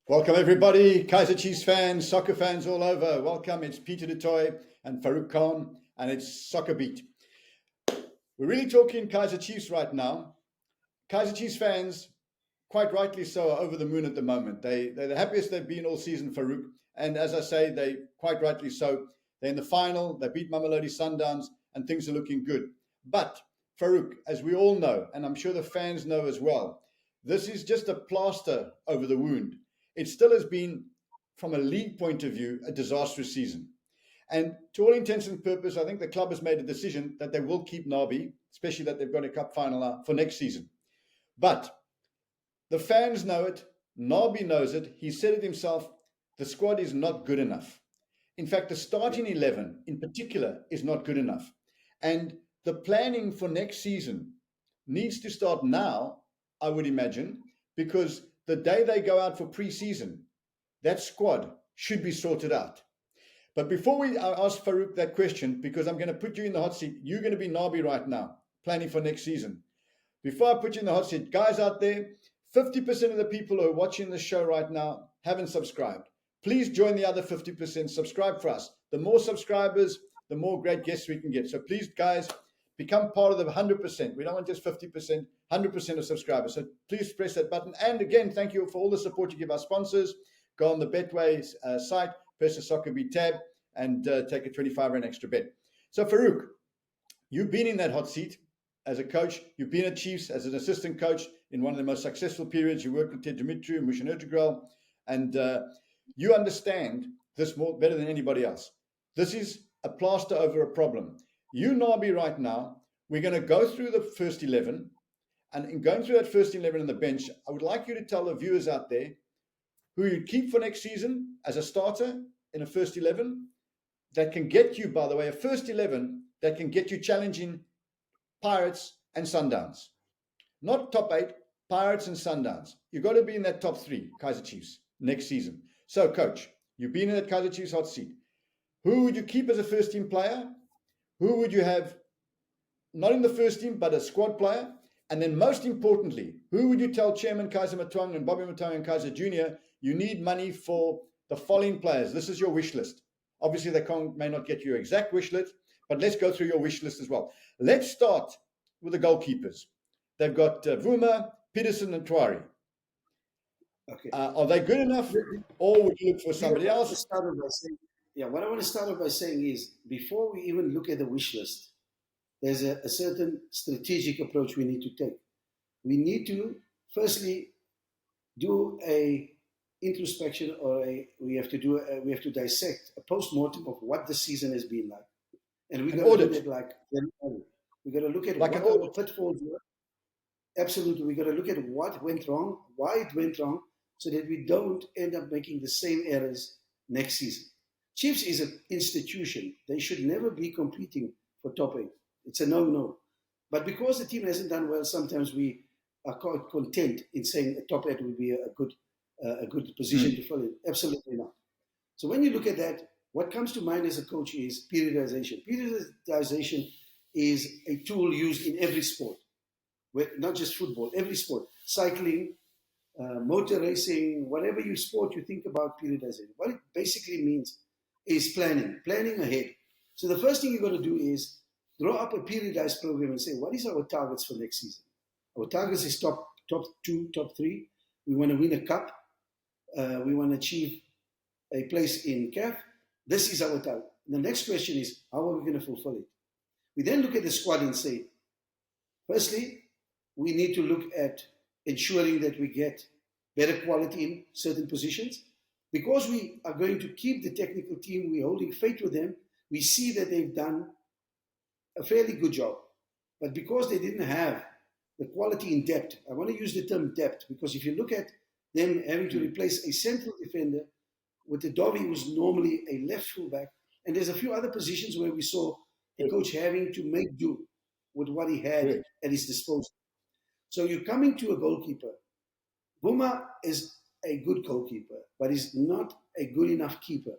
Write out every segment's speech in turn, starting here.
Welcome everybody, Kaizer Chiefs fans, soccer fans all over. Welcome, it's Peter de Toit and Farouk Khan, and it's SoccerBeat. We're really talking Kaizer Chiefs right now. Kaizer Chiefs fans, quite rightly so, are over the moon at the moment. They're the happiest they've been all season, Farouk. And as I say, they quite rightly so. They're in the final, they beat Mamelodi Sundowns, and things are looking good. But Farouk, as we all know, and I'm sure the fans know as well, this is just a plaster over the wound. It still has been, from a league point of view, a disastrous season. And to all intents and purposes, I think the club has made a decision that they will keep Nabi, especially that they've got a cup final now for next season. But the fans know it, Nabi knows it, he said it himself, the squad is not good enough. In fact, the starting 11 in particular is not good enough. And the planning for next season needs to start now, I would imagine, because the day they go out for pre-season, that squad should be sorted out. But before I ask Farouk that question, because I'm going to put you in the hot seat, you're going to be Nabi right now, planning for next season. Before I put you in the hot seat, guys out there, 50% of the people who are watching the show right now haven't subscribed. Please join the other 50%, subscribe for us. The more subscribers, the more great guests we can get. So please, guys, become part of the 100%. We don't want just 50%, 100% of subscribers. So please press that button. And again, thank you for all the support you give our sponsors. Go on the Betway site, press the SoccerBeat tab, and take a 25 Rand extra bet. So Farouk, you've been in that hot seat as a coach. You've been at Chiefs as an assistant coach in one of the most successful periods. You worked with Ted Dimitri and Mushin Ertugrul, and you understand this better than anybody else. This is a plaster over a problem. You, Nabi, right now, we're going to go through the first 11. And in going through that first 11 on the bench, I would like you to tell the viewers out there who you'd keep for next season as a starter in a first 11 that can get you, by the way, a first 11 that can get you challenging Pirates and Sundowns. Not top 8, Pirates and Sundowns. You've got to be in that top 3, Kaizer Chiefs, next season. So, Coach, you've been in that Kaizer Chiefs hot seat. Who would you keep as a first-team player? Who would you have, not in the first team, but a squad player? And then most importantly, who would you tell Chairman Kaizer Motaung and Bobby Motaung and Kaizer Jr., you need money for the following players? This is your wish list. Obviously, they may not get your exact wish list, but let's go through your wish list as well. Let's start with the goalkeepers. They've got Vuma, Peterson, and Twari. Okay. Are they good enough, or would you look for somebody else? What I want to start off by saying is, before we even look at the wish list, there's a certain strategic approach we need to take. We need to, firstly, do a introspection, we have to dissect a post-mortem of what the season has been like. And we've got to look at we've got to look at what our pitfalls were. Absolutely. We've got to look at what went wrong, why it went wrong, so that we don't end up making the same errors next season. Chiefs is an institution. They should never be competing for top 8. It's a no-no. But because the team hasn't done well, sometimes we are quite content in saying a top 8 would be a good position to fill in. Absolutely not. So when you look at that, what comes to mind as a coach is periodization. Periodization is a tool used in every sport, not just football, every sport. Cycling, motor racing, whatever you sport, you think about periodization. What it basically means is planning ahead. So the first thing you've got to do is draw up a periodized program and say, what is our targets for next season? Our targets is top 2, top 3. We want to win a cup. We want to achieve a place in CAF. This is our target. The next question is, how are we going to fulfill it? We then look at the squad and say, firstly, we need to look at ensuring that we get better quality in certain positions. Because we are going to keep the technical team, we're holding faith with them, we see that they've done a fairly good job. But because they didn't have the quality in depth, I want to use the term depth, because if you look at them having to replace a central defender with a Dobby who's normally a left fullback, and there's a few other positions where we saw the coach having to make do with what he had at his disposal. So you're coming to a goalkeeper. Buma is a good goalkeeper, but he's not a good enough keeper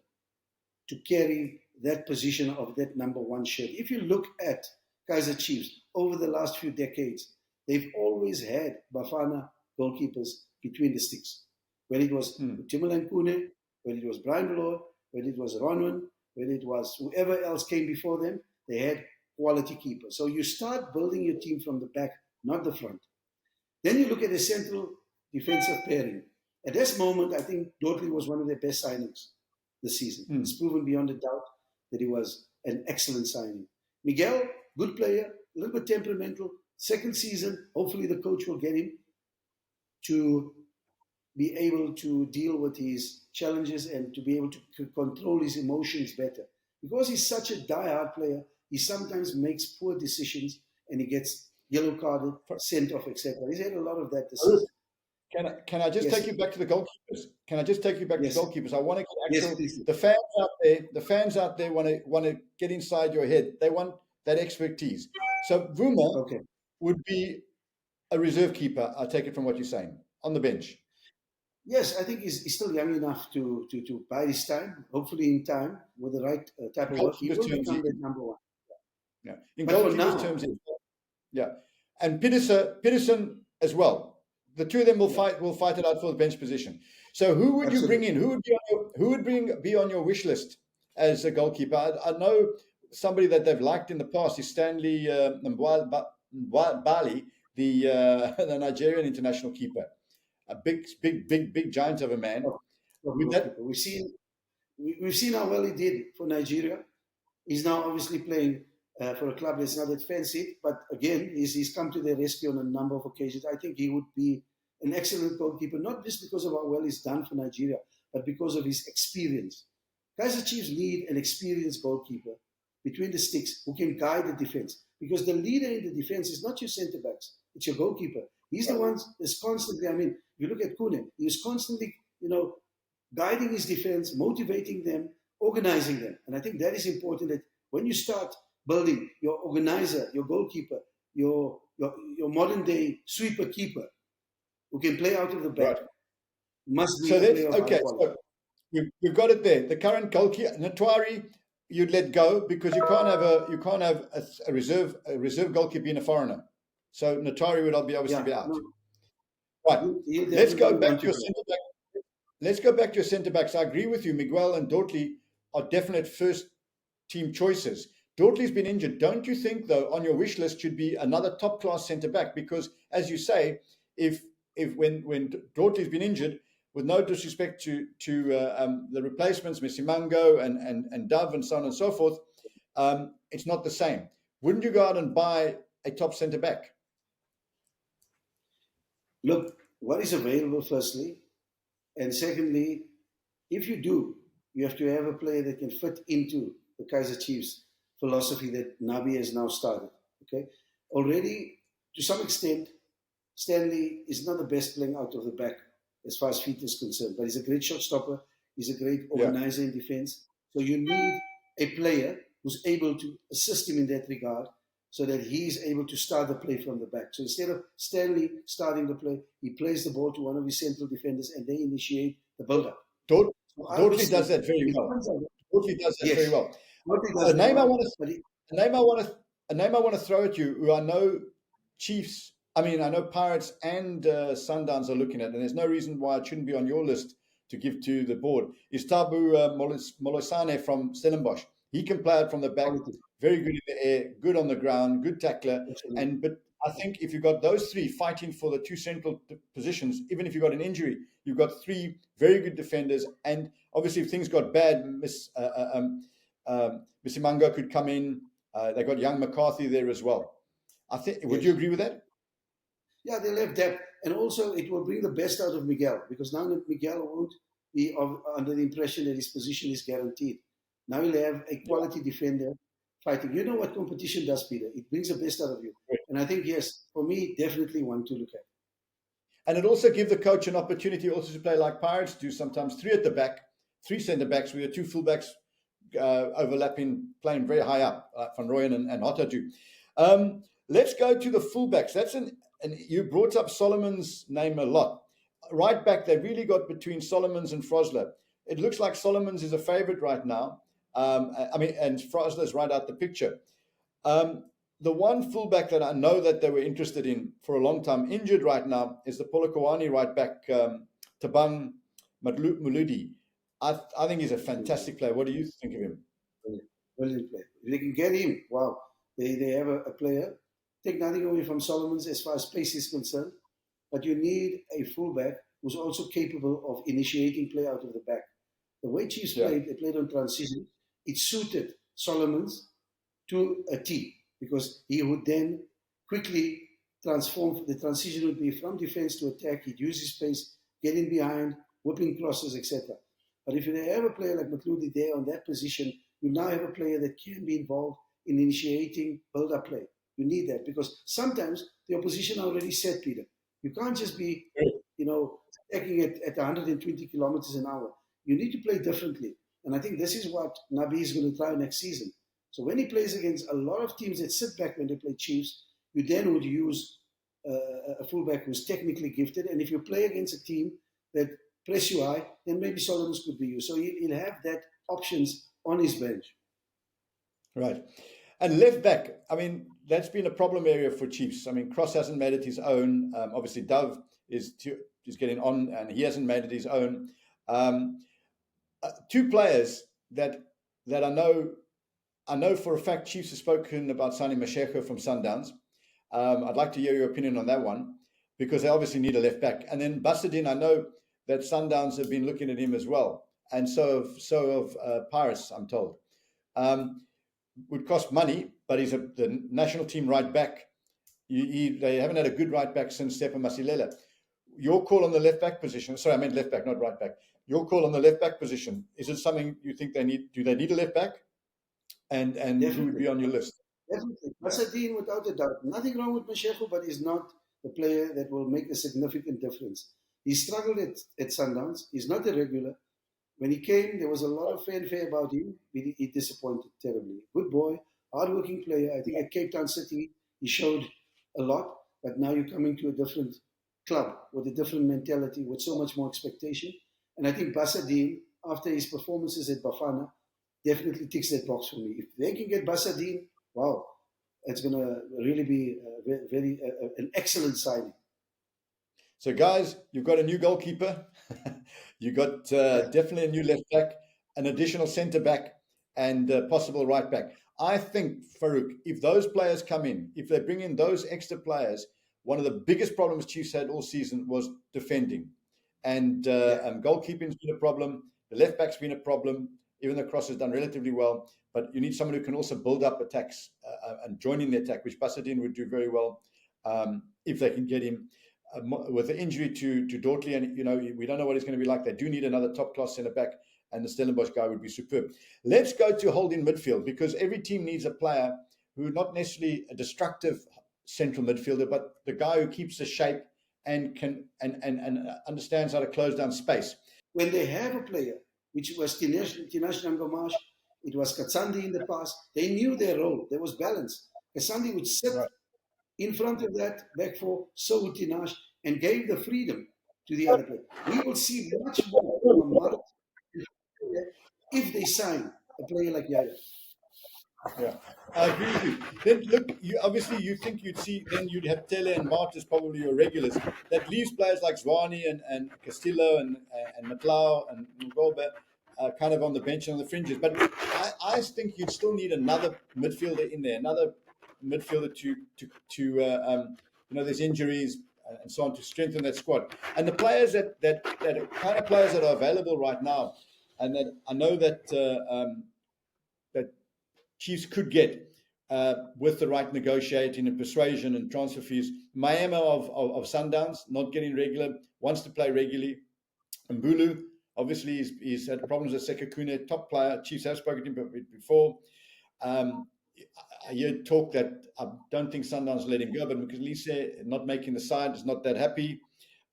to carry that position of that number 1 shirt. If you look at Kaizer Chiefs over the last few decades, they've always had Bafana goalkeepers between the sticks. When it was Timberland Khune, when it was Brian Bloor, when it was Ronwen, when it was whoever else came before them, they had quality keepers. So you start building your team from the back, not the front. Then you look at the central defensive pairing. At this moment, I think Dortley was one of their best signings this season. It's proven beyond a doubt that he was an excellent signing. Miguel, good player, a little bit temperamental. Second season, hopefully the coach will get him to be able to deal with his challenges and to be able to control his emotions better. Because he's such a die-hard player, he sometimes makes poor decisions and he gets yellow carded, sent off, etc. He's had a lot of that this season. Can I just take you back to the goalkeepers? Can I just take you back to the goalkeepers? I want to get actual, the fans out there want to get inside your head. They want that expertise. So Vuma would be a reserve keeper. I take it from what you're saying, on the bench. Yes, I think he's still young enough to buy his time. Hopefully, in time with the right type of work, he will become the number one. Yeah, in goalkeepers terms, yeah, and Peterson as well. The two of them will fight it out for the bench position. So who would you bring in? Who would be on your wish list as a goalkeeper? I know somebody that they've liked in the past is Stanley Nwabali, the Nigerian international keeper. A big giant of a man. We've seen how well he did for Nigeria. He's now obviously playing for a club that's not that fancy, but again, he's come to their rescue on a number of occasions. I think he would be an excellent goalkeeper, not just because of how well he's done for Nigeria, but because of his experience. Kaizer Chiefs need an experienced goalkeeper between the sticks who can guide the defense, because the leader in the defense is not your centre backs, it's your goalkeeper. He's the one that's constantly, if you look at Khune, he's constantly, guiding his defense, motivating them, organizing them. And I think that is important, that when you start building your organizer, your goalkeeper, your modern day sweeper keeper, who can play out of the back, must be a player of high quality. So we've got it there. The current goalkeeper, Natwari, you'd let go because you can't have a reserve goalkeeper in a foreigner. So Natwari would obviously be out. Right. Let's go back to your centre back. Let's go back to your centre backs. I agree with you. Miguel and Dortley are definite first team choices. Dortley's been injured. Don't you think, though, on your wish list should be another top class centre back? Because, as you say, if when Dortley's been injured, with no disrespect to the replacements, Misimango and Dove and so on and so forth, it's not the same. Wouldn't you go out and buy a top centre back? Look, what is available, firstly, and secondly, if you do, you have to have a player that can fit into the Kaizer Chiefs philosophy that Nabi has now started. Okay, already to some extent, Stanley is not the best playing out of the back as far as feet is concerned, but he's a great shot stopper. He's a great organizer in defense. So you need a player who's able to assist him in that regard, so that he's able to start the play from the back. So instead of Stanley starting the play, he plays the ball to one of his central defenders and they initiate the build-up. Dortley does that very well. Dortley does that very well. A name I want to throw at you, who I know Chiefs, I know Pirates and Sundowns are looking at, and there's no reason why it shouldn't be on your list to give to the board, is Tabu Molosane from Stellenbosch. He can play it from the back, very good in the air, good on the ground, good tackler. But I think if you've got those three fighting for the two central positions, even if you've got an injury, you've got three very good defenders. And obviously, if things got bad, Misimango could come in. They got young McCarthy there as well. I think. Would you agree with that? Yeah, they'll have depth, and also it will bring the best out of Miguel, because now Miguel won't be under the impression that his position is guaranteed. Now he'll have a quality defender fighting. You know what competition does, Peter? It brings the best out of you. And I think, yes, for me, definitely one to look at. And it also gives the coach an opportunity also to play like Pirates do, sometimes three at the back, three centre backs, with your two fullbacks overlapping, playing very high up, like Van Rooyen and Hotta do. Let's go to the fullbacks. And you brought up Solomon's name a lot. Right back, they've really got between Solomons and Frosler. It looks like Solomons is a favourite right now. And Frosler's right out the picture. the one fullback that I know that they were interested in for a long time, injured right now, is the Polokwane right back, Tabang Mamelodi. I think he's a fantastic player. What do you think of him? Brilliant player. If they can get him, wow, they have a player. Take nothing away from Solomon's as far as pace is concerned, but you need a fullback who's also capable of initiating play out of the back. The way Chiefs played, they played on transition. It suited Solomon's to a T because he would then quickly transform. The transition would be from defense to attack. He'd use his pace, get in behind, whipping crosses, etc. But if you have a player like Mamelodi there on that position, you now have a player that can be involved in initiating build-up play. You need that because sometimes the opposition are already set, Peter. You can't just be, attacking at 120 kilometers an hour. You need to play differently. And I think this is what Nabi is going to try next season. So when he plays against a lot of teams that sit back when they play Chiefs, you then would use a fullback who's technically gifted. And if you play against a team that press you high, then maybe Solomons could be used. So he'll have that options on his bench. Right. And left back, I mean, that's been a problem area for Chiefs. I mean, Cross hasn't made it his own. Obviously, Dove is getting on, and he hasn't made it his own. Two players that I know for a fact Chiefs have spoken about signing Mashego from Sundowns. I'd like to hear your opinion on that one because they obviously need a left back. And then Basadien, I know that Sundowns have been looking at him as well, and so have Pirates, I'm told. Would cost money, but he's the national team right back. They haven't had a good right back since Stephen Masilela. Your call on the left back position. Sorry, I meant left back, not right back. Your call on the left back position. Is it something you think they need? Do they need a left back? And who would be on your list? Definitely. Basadien, without a doubt. Nothing wrong with Mashego, but he's not the player that will make a significant difference. He struggled at Sundowns. He's not a regular. When he came, there was a lot of fanfare about him. He disappointed terribly. Good boy, hardworking player. I think at Cape Town City, he showed a lot. But now you're coming to a different club with a different mentality, with so much more expectation. And I think Basadien, after his performances at Bafana, definitely ticks that box for me. If they can get Basadien, wow, it's going to really be an excellent signing. So, guys, you've got a new goalkeeper. You got definitely a new left back, an additional centre back, and a possible right back. I think, Farouk, if those players come in, if they bring in those extra players, one of the biggest problems Chiefs had all season was defending. And goalkeeping's been a problem. The left back's been a problem, even though Cross has done relatively well. But you need someone who can also build up attacks and join in the attack, which Basadien would do very well if they can get him. With the injury to Dortley, and we don't know what he's going to be like. They do need another top-class centre-back, and the Stellenbosch guy would be superb. Let's go to holding midfield, because every team needs a player who not necessarily a destructive central midfielder, but the guy who keeps the shape and can and understands how to close down space. When they have a player, which was Tinashe Nangamash, it was Katsandi in the past, they knew their role. There was balance. Katsandi would sit in front of that back four, so would Tinashe, and gave the freedom to the other player. We will see much more from Mark if they sign a player like Yaya. Yeah, I agree with you. Then look, you think then you'd have Tele and Mart as probably your regulars. That leaves players like Zwane and Castillo and Matlau and Ngobe kind of on the bench and on the fringes. But I think you'd still need another midfielder in there, another midfielder to there's injuries and so on to strengthen that squad. And the players that kind of players that are available right now, and that I know that that Chiefs could get with the right negotiating and persuasion and transfer fees. Maema of Sundowns, not getting regular, wants to play regularly. Mbulu, obviously, he's had problems with Khune, top player. Chiefs have spoken to him before. I hear talk that I don't think Sundowns let him go, but Mkalise not making the side is not that happy.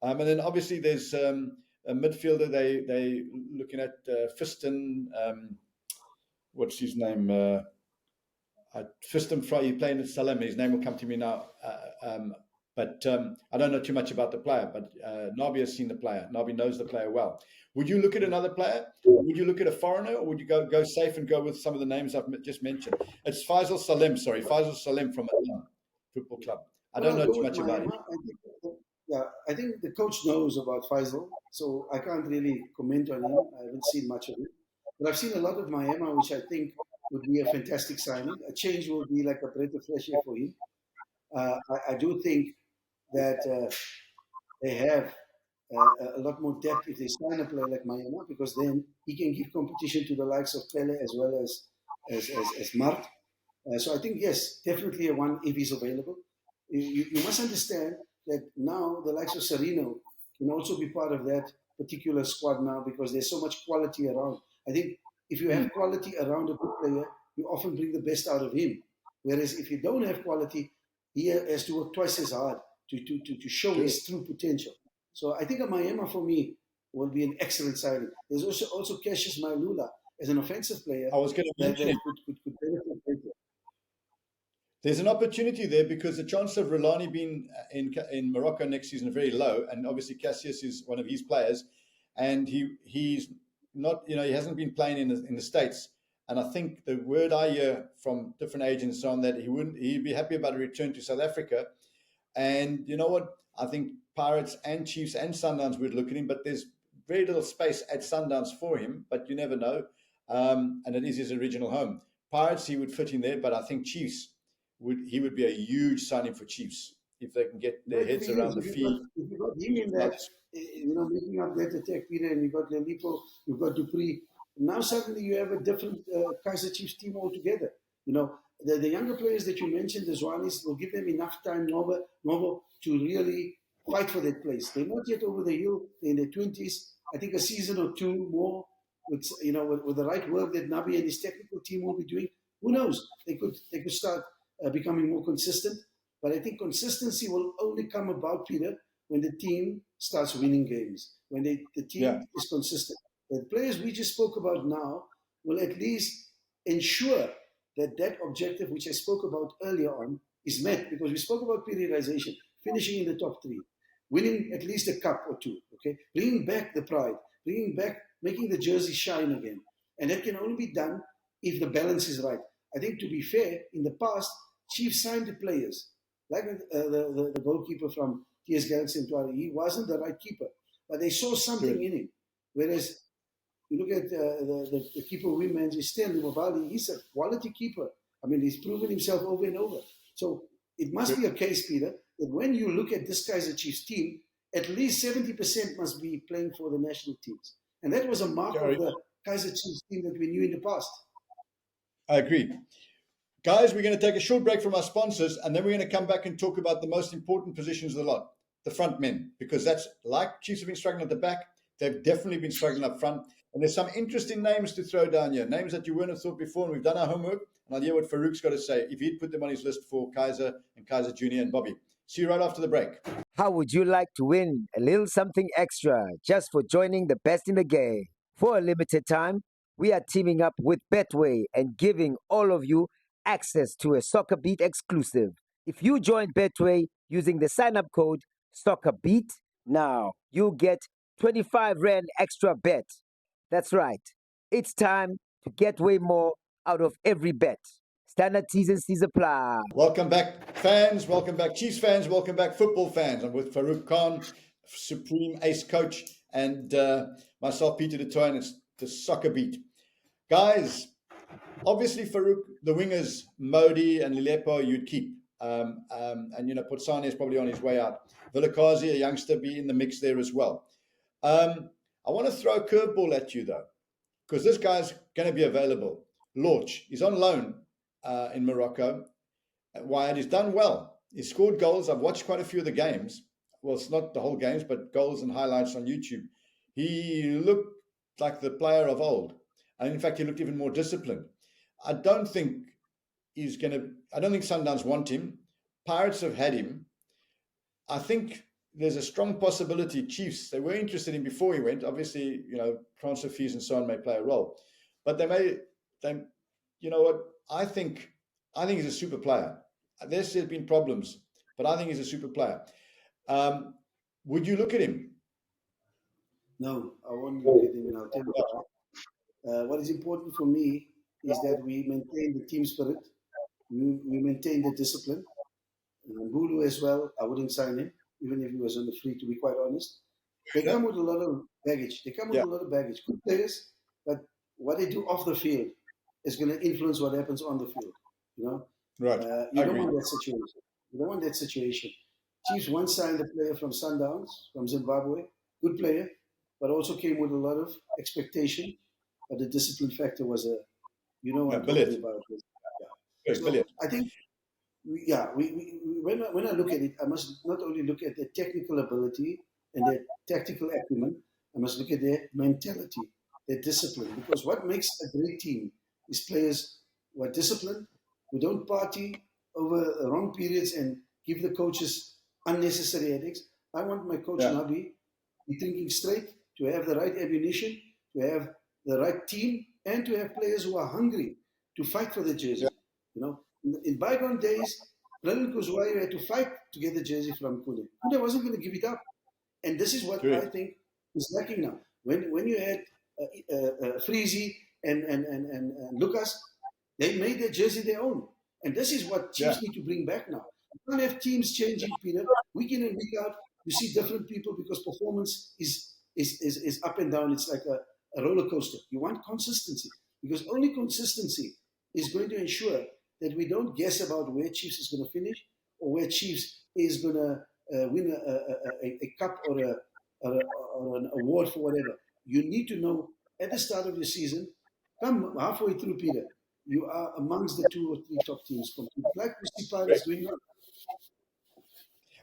And then obviously there's a midfielder they looking at Fiston. What's his name? Fiston Fry. He's playing at Salem. His name will come to me now. But I don't know too much about the player. But Nabi has seen the player. Nabi knows the player well. Would you look at another player? Would you look at a foreigner, or would you go safe and go with some of the names I've just mentioned? It's Faisal Salim from Al Football Club. I don't know too much about him. I think the coach knows about Faisal, so I can't really comment on him. I haven't seen much of him. But I've seen a lot of Miami, which I think would be a fantastic signing. A change will be like a breath of fresh air for him. I do think that they have a lot more depth if they sign a player like Miami, because then he can give competition to the likes of Pele as well as Mart. So I think, yes, definitely a one if he's available. You must understand that now the likes of Serino can also be part of that particular squad now, because there's so much quality around. I think if you have quality around a good player, you often bring the best out of him. Whereas if you don't have quality, he has to work twice as hard to show his true potential. So I think a Miami for me will be an excellent signing. There's also Cassius Mailula as an offensive player. I was going to mention it. Could benefit. There's an opportunity there because the chance of Rolani being in Morocco next season is very low, and obviously Cassius is one of his players, and he's not, he hasn't been playing in the States, and I think the word I hear from different agents on that he'd be happy about a return to South Africa, and you know what, I think Pirates and Chiefs and Sundowns would look at him, but there's very little space at Sundowns for him, but you never know, and it is his original home. Pirates, he would fit in there, but I think Chiefs. He would be a huge signing for Chiefs if they can get their heads around the field. If you got him in that, making up that attack, Peter, and you got Lelipo, you've got Dupree. Now suddenly you have a different Kaizer Chiefs team altogether. The younger players that you mentioned, the Zwanis, will give them enough time, Novo, to really fight for that place. They're not yet over the hill. They're in their 20s. I think a season or two more with the right work that Nabi and his technical team will be doing. Who knows? They could start becoming more consistent. But I think consistency will only come about, Peter, when the team starts winning games, when the team is consistent. The players we just spoke about now will at least ensure that objective, which I spoke about earlier on, is met, because we spoke about periodization, finishing in the top three, winning at least a cup or two, okay, bringing back the pride, making the jersey shine again. And that can only be done if the balance is right. I think, to be fair, in the past, Chiefs signed the players, like the goalkeeper from TS Galaxy, he wasn't the right keeper, but they saw something in him. Whereas you look at the keeper we managed, Stanley, Nwabali, he's a quality keeper. I mean, he's proven himself over and over. So it must be a case, Peter, that when you look at this Kaizer Chiefs team, at least 70% must be playing for the national teams. And that was a mark of the Kaizer Chiefs team that we knew in the past. I agree. Guys, we're going to take a short break from our sponsors, and then we're going to come back and talk about the most important positions of the lot, the front men, because that's like Chiefs have been struggling at the back. They've definitely been struggling up front. And there's some interesting names to throw down here, names that you wouldn't have thought before. And we've done our homework, and I'll hear what Farouk's got to say if he'd put them on his list for Kaizer and Kaizer Jr. and Bobby. See you right after the break. How would you like to win a little something extra just for joining the best in the game? For a limited time, we are teaming up with Betway and giving all of you access to a SoccerBeat exclusive. If you join Betway using the sign-up code SoccerBeat now, you'll get 25 Rand extra bet. That's right. It's time to get way more out of every bet. Standard T's and C's apply. Welcome back, fans. Welcome back, Chiefs fans. Welcome back, football fans. I'm with Farouk Khan, Supreme Ace Coach, and myself, Peter de Toit, and it's the SoccerBeat. Guys, obviously, Farouk, the wingers, Modi and Lilepo, you'd keep. And, Potsane is probably on his way out. Vilakazi, a youngster, be in the mix there as well. I want to throw a curveball at you, though, because this guy's going to be available. Lorch, he's on loan in Morocco. Wyatt, he's done well. He's scored goals. I've watched quite a few of the games. Well, it's not the whole games, but goals and highlights on YouTube. He looked like the player of old. And in fact, he looked even more disciplined. I don't think Sundowns want him. Pirates have had him. I think there's a strong possibility Chiefs, they were interested in him before he went. Obviously, transfer fees and so on may play a role. But I think he's a super player. There's been problems. but I think he's a super player. Would you look at him? No, I won't look at him, and I'll tell you why. What is important for me is that we maintain the team spirit, we maintain the discipline. Bulu as well, I wouldn't sign him, even if he was on the free, to be quite honest. They come with a lot of baggage. Good players, but what they do off the field is going to influence what happens on the field. You know, Right. You don't want that situation. Chiefs once signed a player from Sundowns, from Zimbabwe, good player, but also came with a lot of expectation. But the discipline factor was what I'm talking about. Yeah. So I think, when I look at it, I must not only look at their technical ability and their tactical acumen, I must look at their mentality, their discipline. Because what makes a great team is players who are disciplined, who don't party over wrong periods and give the coaches unnecessary headaches. I want my coach Nabi be thinking straight, to have the right ammunition, to have the right team, and to have players who are hungry to fight for the jersey. In bygone days, Brendan Kozwayo had to fight to get the jersey from Khune. Khune wasn't going to give it up. And this is what I think is lacking now. When you had Freezy and Lucas, they made their jersey their own. And this is what Chiefs need to bring back now. You can't have teams changing, Peter. Week in and week out, you see different people because performance is up and down. It's like a roller coaster. You want consistency, because only consistency is going to ensure that we don't guess about where Chiefs is going to finish or where Chiefs is going to win a cup or an award for whatever. You need to know at the start of the season, come halfway through, Peter, you are amongst the 2 or 3 top teams, like we see Pirates doing now.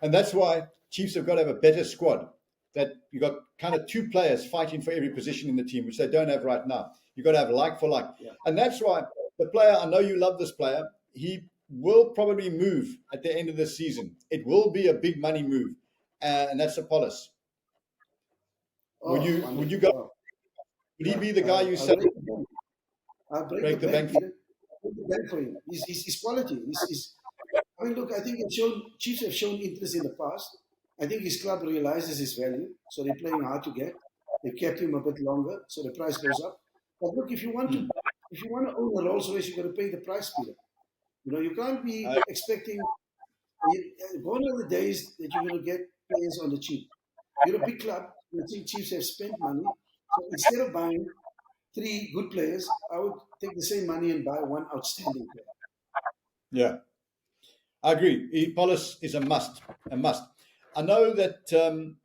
And that's why Chiefs have got to have a better squad. That you got kind of 2 players fighting for every position in the team, which they don't have right now. You've got to have like for like. Yeah. And that's why the player, I know you love this player, he will probably move at the end of the season. It will be a big money move, and that's Apollos. Would you go? Would he be the guy you said? I'll break the bank for him. He's quality. Look, I think Chiefs have shown interest in the past. I think his club realizes his value, so they're playing hard to get. They kept him a bit longer, so the price goes up. But look, if you want to own a Rolls Royce, you've got to pay the price, Peter. You can't be expecting. Gone are the days that you're going to get players on the cheap. You're a big club. I think Chiefs have spent money. So instead of buying 3 good players, I would take the same money and buy 1 outstanding player. Yeah, I agree. Apollos is a must. I know that.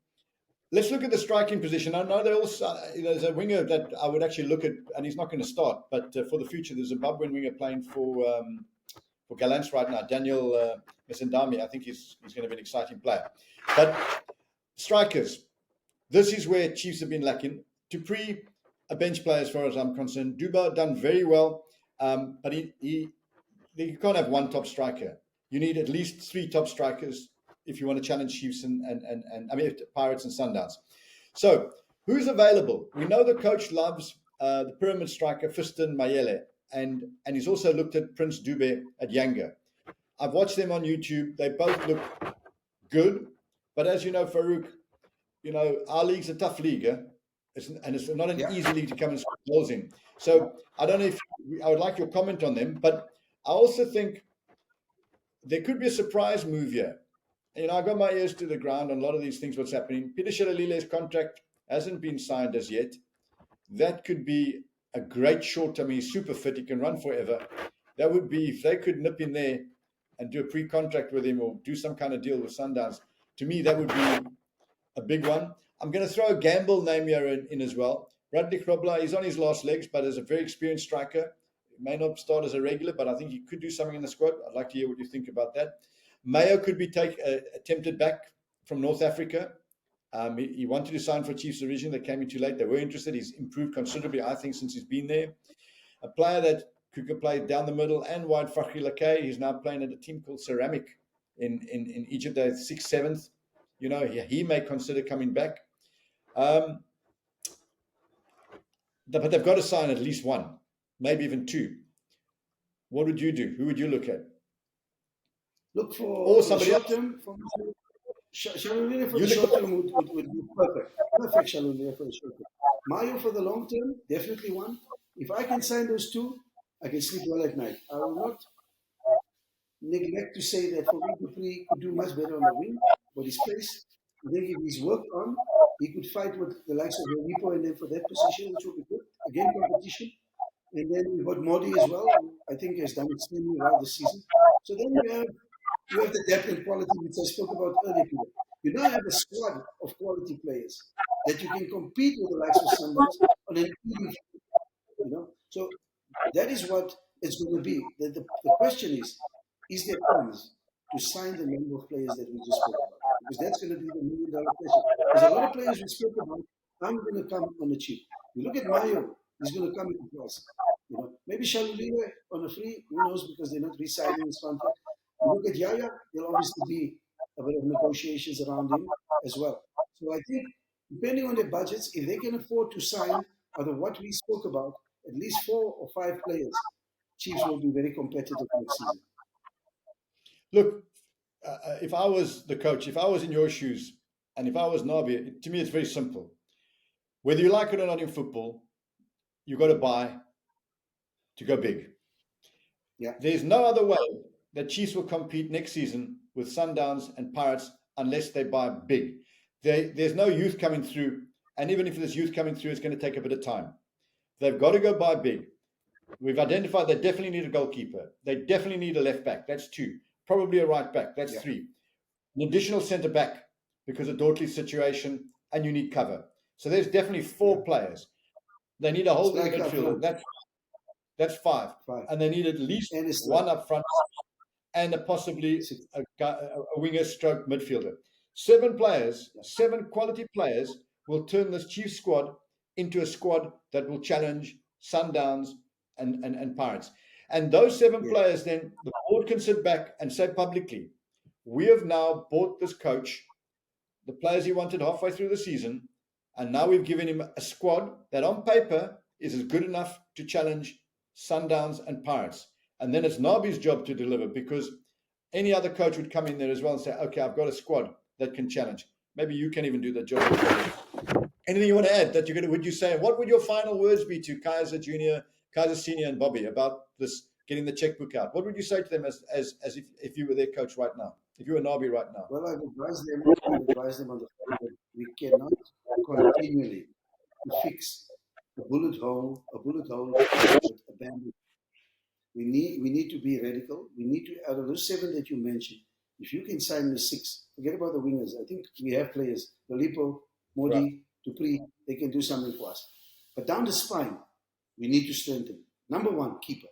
Let's look at the striking position. I know there's a winger that I would actually look at, and he's not going to start, but for the future, there's a Zimbabwean winger playing for Gallants right now, Daniel Mesendami. I think he's going to be an exciting player. But strikers, this is where Chiefs have been lacking. Dupree, a bench player as far as I'm concerned. Duba done very well, but you can't have 1 top striker. You need at least 3 top strikers if you want to challenge Chiefs and Pirates and Sundowns. So who's available? We know the coach loves the pyramid striker Fiston Mayele, and he's also looked at Prince Dube at Yanga. I've watched them on YouTube. They both look good, but as you know, Farouk, our league's a tough league, and it's not an easy league to come and score goals in. So I don't know if I would like your comment on them, but I also think there could be a surprise move here. I got my ears to the ground on a lot of these things, what's happening. Peter Shalalile's contract hasn't been signed as yet. That could be a great short-term. He's super fit. He can run forever. That would be, if they could nip in there and do a pre-contract with him or do some kind of deal with Sundowns, to me, that would be a big one. I'm going to throw a gamble name here in as well. Bradley Krobler, he's on his last legs, but as a very experienced striker. He may not start as a regular, but I think he could do something in the squad. I'd like to hear what you think about that. Mayo could be attempted back from North Africa. He wanted to sign for Chiefs originally. They came in too late. They were interested. He's improved considerably, I think, since he's been there. A player that could play down the middle and wide, Fakhri Lakay. He's now playing at a team called Ceramic in Egypt. They're 6th, 7th. He may consider coming back. But they've got to sign at least 1, maybe even 2. What would you do? Who would you look at? Look for Or somebody short else. term. Shalulile for the short term would be perfect. Perfect Shalulile for the short term. Mayo for the long term, definitely one. If I can sign those two, I can sleep well at night. I will not neglect to say that for me, Dupree could do much better on the wing, but his place, I think if he's worked on, he could fight with the likes of Repo and then for that position, which will be good. Again, competition. And then we've got Modi as well, who I think has done extremely well this season. So then you have the depth and quality which I spoke about earlier, Peter. You now have a squad of quality players that you can compete with the likes of Sundowns on an even, So that is what it's going to be. The question is there funds to sign the number of players that we just spoke about? Because that's going to be the $1 million question. There's a lot of players we spoke about. I'm going to come on the cheap. You look at Mayo, he's going to come in the price. Maybe Shalulile on a free, who knows, because they're not re-signing his contract. You look at Yaya, there'll obviously be a bit of negotiations around him as well. So I think, depending on their budgets, if they can afford to sign out of what we spoke about, at least 4 or 5 players, Chiefs will be very competitive next season. Look, if I was the coach, if I was in your shoes, and if I was Nabi, to me it's very simple. Whether you like it or not in football, you've got to buy to go big. Yeah. There's no other way that Chiefs will compete next season with Sundowns and Pirates unless they buy big. There's no youth coming through, and even if there's youth coming through, it's going to take a bit of time. They've got to go buy big. We've identified they definitely need a goalkeeper. They definitely need a left back. That's 2. Probably a right back. That's 3. An additional centre back because of Dortley's situation, and you need cover. So there's definitely 4 players. They need a holding midfielder. That's 5. And they need at least one up front and possibly a winger stroke midfielder. 7 players, 7 quality players will turn this Chiefs squad into a squad that will challenge Sundowns and Pirates. And those 7 players, then the board can sit back and say publicly, we have now bought this coach, the players he wanted halfway through the season, and now we've given him a squad that on paper is as good enough to challenge Sundowns and Pirates. And then it's Nabi's job to deliver, because any other coach would come in there as well and say, okay, I've got a squad that can challenge. Maybe you can even do that job. Anything you want to add that would you say? What would your final words be to Kaizer Jr., Kaizer Senior and Bobby about this, getting the checkbook out? What would you say to them as if you were their coach right now, if you were Nabi right now? Well, I would advise them on the fact that we cannot continually fix a bullet hole, a bandit. We need to be radical. We need to, out of those 7 that you mentioned, if you can sign the 6, forget about the wingers. I think we have players, Lolipo, Modi, Dupree, they can do something for us. But down the spine, we need to strengthen. Number 1, keeper,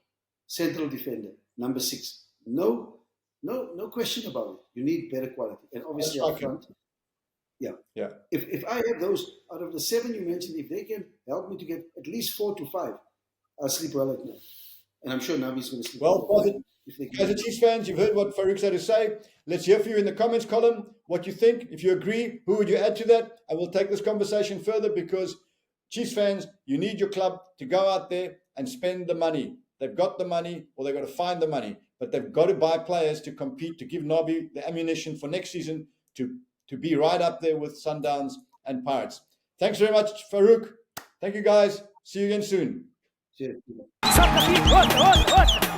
central defender. Number 6, no question about it. You need better quality, and obviously up front. Yeah. If I have those out of the 7 you mentioned, if they can help me to get at least 4 to 5, I'll sleep well at night. And I'm sure Nabi's going to sleep well. As a Chiefs fans, you've heard what Farouk had to say. Let's hear from you in the comments column what you think. If you agree, who would you add to that? And we'll take this conversation further, because Chiefs fans, you need your club to go out there and spend the money. They've got the money, or they've got to find the money, but they've got to buy players to compete, to give Nabi the ammunition for next season to be right up there with Sundowns and Pirates. Thanks very much, Farouk. Thank you, guys. See you again soon. Cheers. SoccerBeat,